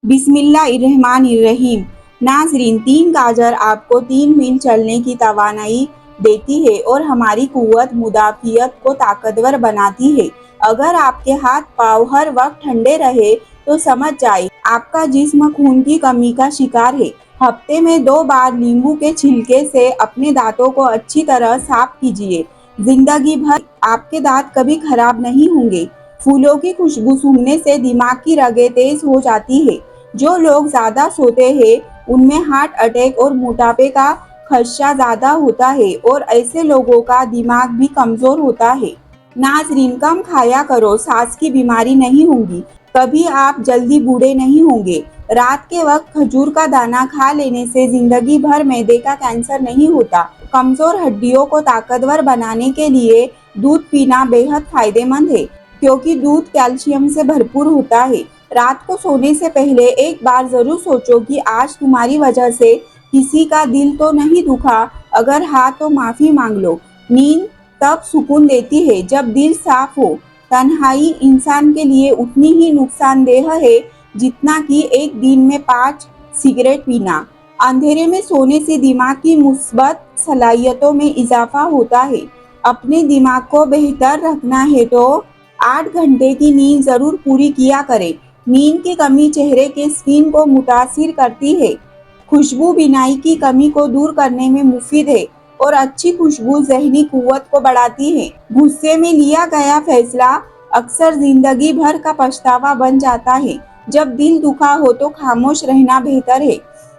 बिस्मिल्लाहिर्रहमानिर्रहीम। नाज़रीन, 3 गाजर आपको 3 मील चलने की तवानाई देती है और हमारी कुव्वत मुदाफ़ियत को ताकतवर बनाती है। अगर आपके हाथ पाँव हर वक्त ठंडे रहे तो समझ जाइए आपका जिस्म खून की कमी का शिकार है। हफ्ते में 2 बार नींबू के छिलके से अपने दांतों को अच्छी तरह साफ कीजिए। जिंदगी भर आपके दांत कभी खराब नहीं होंगे। फूलों की खुशबू सूंघने से दिमाग की रगें तेज हो जाती है। जो लोग ज्यादा सोते हैं उनमें हार्ट अटैक और मोटापे का खदशा ज्यादा होता है और ऐसे लोगों का दिमाग भी कमजोर होता है। नाजरीन, कम खाया करो, सांस की बीमारी नहीं होगी। कभी आप जल्दी बूढ़े नहीं होंगे। रात के वक्त खजूर का दाना खा लेने से जिंदगी भर मैदे का कैंसर नहीं होता। कमजोर हड्डियों को ताकतवर बनाने के लिए दूध पीना बेहद फायदेमंद है, क्योंकि दूध कैल्शियम से भरपूर होता है। रात को सोने से पहले एक बार जरूर सोचो कि आज तुम्हारी वजह से किसी का दिल तो नहीं दुखा। अगर हाँ तो माफी मांग लो। नींद तब सुकून देती है जब दिल साफ हो। तन्हाई इंसान के लिए उतनी ही नुकसानदेह है जितना कि एक दिन में 5 सिगरेट पीना। अंधेरे में सोने से दिमाग की मुस्बत सलाहियतों में इजाफा होता है। अपने दिमाग को बेहतर रखना है तो 8 घंटे की नींद जरूर पूरी किया करें। नींद की कमी चेहरे के स्किन को मुतासिर करती है। खुशबू बीनाई की कमी को दूर करने में मुफीद है और अच्छी खुशबू ज़हनी कुव्वत को बढ़ाती है। गुस्से में लिया गया फैसला अक्सर जिंदगी भर का पछतावा बन जाता है। जब दिल दुखा हो तो खामोश रहना बेहतर है।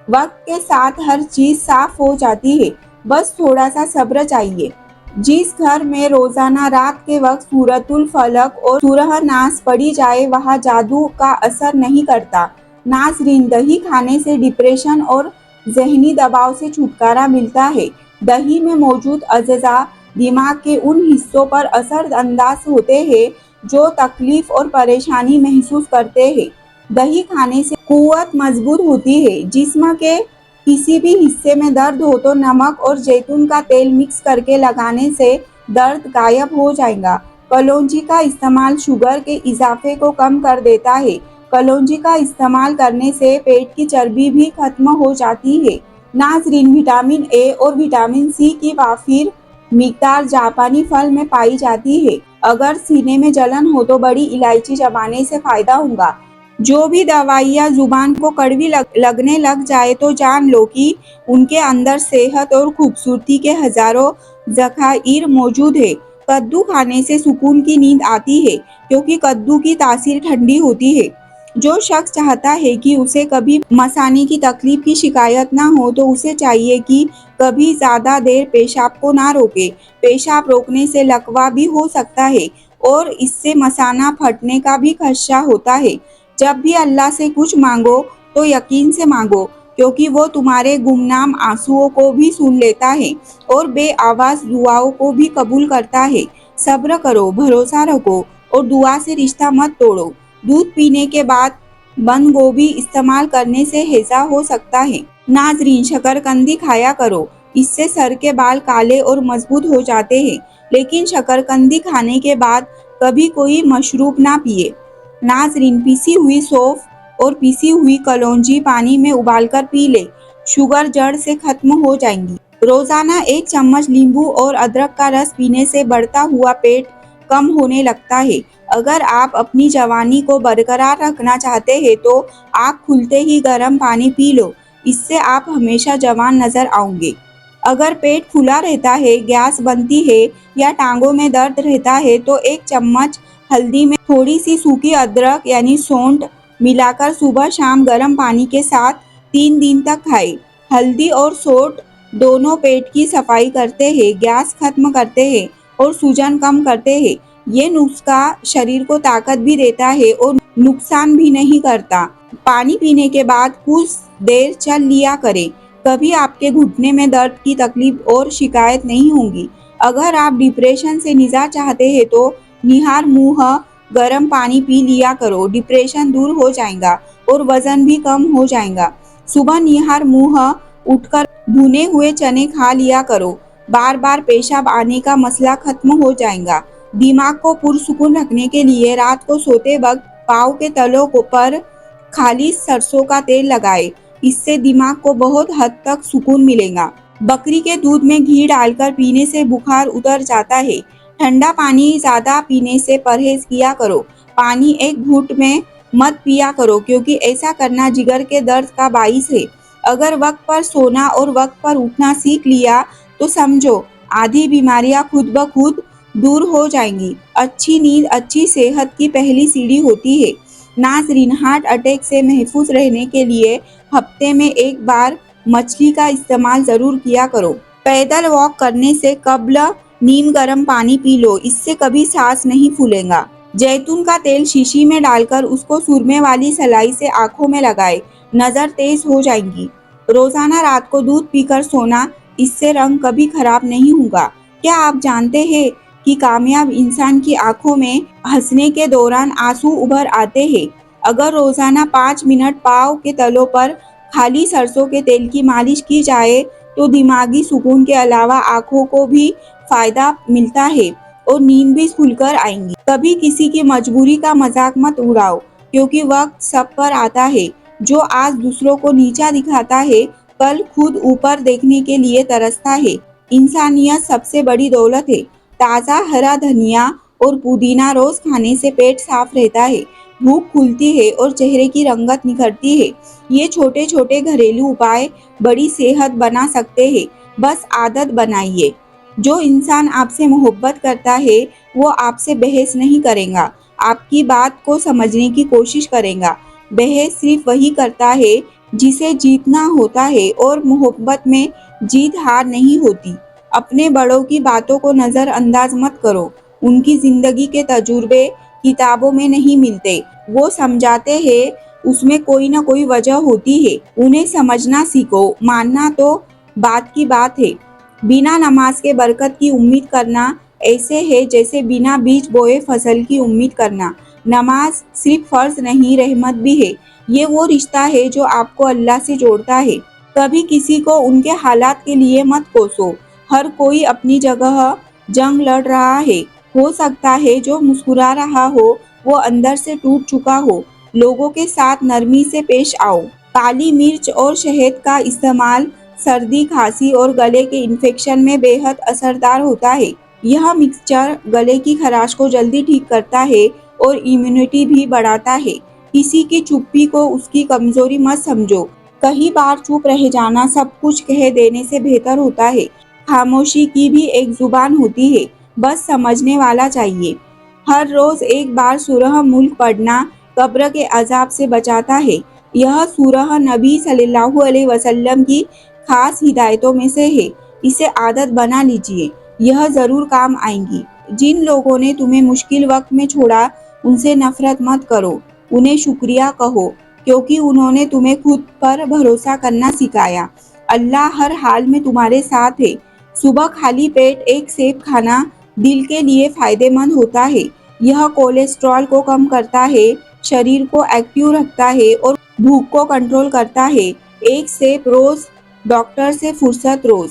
वक्त के साथ हर चीज साफ हो जाती है, बस थोड़ा सा सब्र चाहिए। जिस घर में रोजाना रात के वक्त सूरतुल फलक और सूरह नास पढ़ी जाए वहाँ जादू का असर नहीं करता। नाज़रीन, दही खाने से डिप्रेशन और जहनी दबाव से छुटकारा मिलता है। दही में मौजूद अज़्ज़ा दिमाग के उन हिस्सों पर असर अंदाज होते हैं जो तकलीफ और परेशानी महसूस करते हैं। दही खाने से कुव्वत मजबूत होती है। जिस्म के किसी भी हिस्से में दर्द हो तो नमक और जैतून का तेल मिक्स करके लगाने से दर्द गायब हो जाएगा। कलौंजी का इस्तेमाल शुगर के इजाफे को कम कर देता है। कलौंजी का इस्तेमाल करने से पेट की चर्बी भी खत्म हो जाती है। नाजरीन, विटामिन ए और विटामिन सी की वाफिर मिकदार जापानी फल में पाई जाती है। अगर सीने में जलन हो तो बड़ी इलायची चबाने से फायदा होगा। जो भी दवाइयाँ जुबान को कड़वी लगने लग जाए तो जान लो कि उनके अंदर सेहत और खूबसूरती के हजारों ज़खाइर मौजूद है। कद्दू खाने से सुकून की नींद आती है, क्योंकि कद्दू की तासीर ठंडी होती है। जो शख्स चाहता है कि उसे कभी मसाने की तकलीफ की शिकायत ना हो तो उसे चाहिए कि कभी ज्यादा देर पेशाब को ना रोके। पेशाब रोकने से लकवा भी हो सकता है और इससे मसाना फटने का भी खदशा होता है। जब भी अल्लाह से कुछ मांगो तो यकीन से मांगो, क्योंकि वो तुम्हारे गुमनाम आंसुओं को भी सुन लेता है और बेआवाज दुआओं को भी कबूल करता है। सब्र करो, भरोसा रखो और दुआ से रिश्ता मत तोड़ो। दूध पीने के बाद बंद गोभी इस्तेमाल करने से हैजा हो सकता है। नाजरीन, शकरकंदी खाया करो, इससे सर के बाल काले और मजबूत हो जाते हैं। लेकिन शकरकंदी खाने के बाद कभी कोई मशरूब ना पिए। नाजरीन, पिसी हुई सौंफ और पिसी हुई कलौंजी पानी में उबालकर पी ले, शुगर जड़ से खत्म हो जाएंगी। रोजाना 1 चम्मच नींबू और अदरक का रस पीने से बढ़ता हुआ पेट कम होने लगता है। अगर आप अपनी जवानी को बरकरार रखना चाहते हैं तो आँख खुलते ही गर्म पानी पी लो, इससे आप हमेशा जवान नजर आओगे। अगर पेट फूला रहता है, गैस बनती है या टांगों में दर्द रहता है तो 1 चम्मच हल्दी में थोड़ी सी सूखी अदरक यानी सौंठ मिलाकर सुबह शाम गर्म पानी के साथ 3 दिन तक खाएं। हल्दी और सौंठ दोनों पेट की सफाई करते हैं, गैस खत्म करते हैं और सूजन कम करते हैं। ये नुस्खा शरीर को ताकत भी देता है और नुकसान भी नहीं करता। पानी पीने के बाद कुछ देर चल लिया करें। कभी आपके घुटने में दर्द की तकलीफ और शिकायत नहीं होगी। अगर आप डिप्रेशन से निजात चाहते हैं तो निहार मुंह गर्म पानी पी लिया करो, डिप्रेशन दूर हो जाएगा और वजन भी कम हो जाएगा। सुबह निहार मुंह उठकर भुने हुए चने खा लिया करो, बार बार पेशाब आने का मसला खत्म हो जाएगा। दिमाग को पुरसुकून रखने के लिए रात को सोते वक्त पाँव के तलों पर خالص सरसों का तेल लगाएं। इससे दिमाग को बहुत हद तक सुकून मिलेगा। बकरी के दूध में घी डालकर पीने से बुखार उतर जाता है। ठंडा पानी ज्यादा पीने से परहेज किया करो। पानी एक घूंट में मत पिया करो क्योंकि ऐसा करना जिगर के दर्द का बाइस है। अगर वक्त पर सोना और वक्त पर उठना सीख लिया तो समझो आधी बीमारियां खुद ब खुद दूर हो जाएंगी। अच्छी नींद अच्छी सेहत की पहली सीढ़ी होती है। नाजरीन, हार्ट अटैक से महफूज रहने के लिए हफ्ते में एक बार मछली का इस्तेमाल जरूर किया करो। पैदल वॉक करने से कब्ल नीम गर्म पानी पी लो, इससे कभी सांस नहीं फूलेगा। जैतून का तेल शीशी में डालकर उसको सुरमे वाली सलाई से आंखों में लगाए, नजर तेज हो जाएगी। रोजाना रात को दूध पीकर सोना, इससे रंग कभी खराब नहीं होगा। क्या आप जानते हैं कि कामयाब इंसान की आंखों में हंसने के दौरान आंसू उभर आते हैं। अगर रोजाना 5 मिनट पाँव के तलों पर खाली सरसों के तेल की मालिश की जाए तो दिमागी सुकून के अलावा आंखों को भी फायदा मिलता है और नींद भी खुलकर आएंगी। कभी किसी की मजबूरी का मजाक मत उड़ाओ क्योंकि वक्त सब पर आता है। जो आज दूसरों को नीचा दिखाता है कल खुद ऊपर देखने के लिए तरसता है। इंसानियत सबसे बड़ी दौलत है। ताज़ा हरा धनिया और पुदीना रोज खाने से पेट साफ रहता है, भूख खुलती है और चेहरे की रंगत निखरती है। ये छोटे छोटे घरेलू उपाय बड़ी सेहत बना सकते हैं, बस आदत बनाइए। जो इंसान आपसे मोहब्बत करता है वो आपसे बहस नहीं करेगा, आपकी बात को समझने की कोशिश करेगा। बहस सिर्फ वही करता है जिसे जीतना होता है और मोहब्बत में जीत हार नहीं होती। अपने बड़ों की बातों को नजरअंदाज मत करो। उनकी जिंदगी के तजुर्बे किताबों में नहीं मिलते। वो समझाते हैं उसमें कोई ना कोई वजह होती है। उन्हें समझना सीखो, मानना तो बात की बात है। बिना नमाज के बरकत की उम्मीद करना ऐसे है जैसे बिना बीज बोए फसल की उम्मीद करना। नमाज सिर्फ फर्ज नहीं, रहमत भी है। ये वो रिश्ता है जो आपको अल्लाह से जोड़ता है। कभी किसी को उनके हालात के लिए मत कोसो। हर कोई अपनी जगह जंग लड़ रहा है। हो सकता है जो मुस्कुरा रहा हो वो अंदर से टूट चुका हो। लोगों के साथ नरमी से पेश आओ। काली मिर्च और शहद का इस्तेमाल सर्दी, खांसी और गले के इन्फेक्शन में बेहद असरदार होता है। यह मिक्सचर गले की खराश को जल्दी ठीक करता है और इम्यूनिटी भी बढ़ाता है। किसी की चुप्पी को उसकी कमजोरी मत समझो। कई बार चुप रह जाना सब कुछ कह देने से बेहतर होता है। खामोशी की भी एक जुबान होती है, बस समझने वाला चाहिए। हर रोज एक बार सूरह मुल्क पढ़ना कब्र के अजाब से बचाता है। यह सूरह नबी सल्लल्लाहु अलैहि वसल्लम की खास हिदायतों में से है। इसे आदत बना लीजिए, यह जरूर काम आएंगी। जिन लोगों ने तुम्हें मुश्किल वक्त में छोड़ा उनसे नफरत मत करो, उन्हें शुक्रिया कहो क्योंकि उन्होंने तुम्हें खुद पर भरोसा करना सिखाया। अल्लाह हर हाल में तुम्हारे साथ है। सुबह खाली पेट एक सेब खाना दिल के लिए फायदेमंद होता है। यह कोलेस्ट्रॉल को कम करता है, शरीर को एक्टिव रखता है और भूख को कंट्रोल करता है। एक सेब रोज, डॉक्टर से फुर्सत रोज।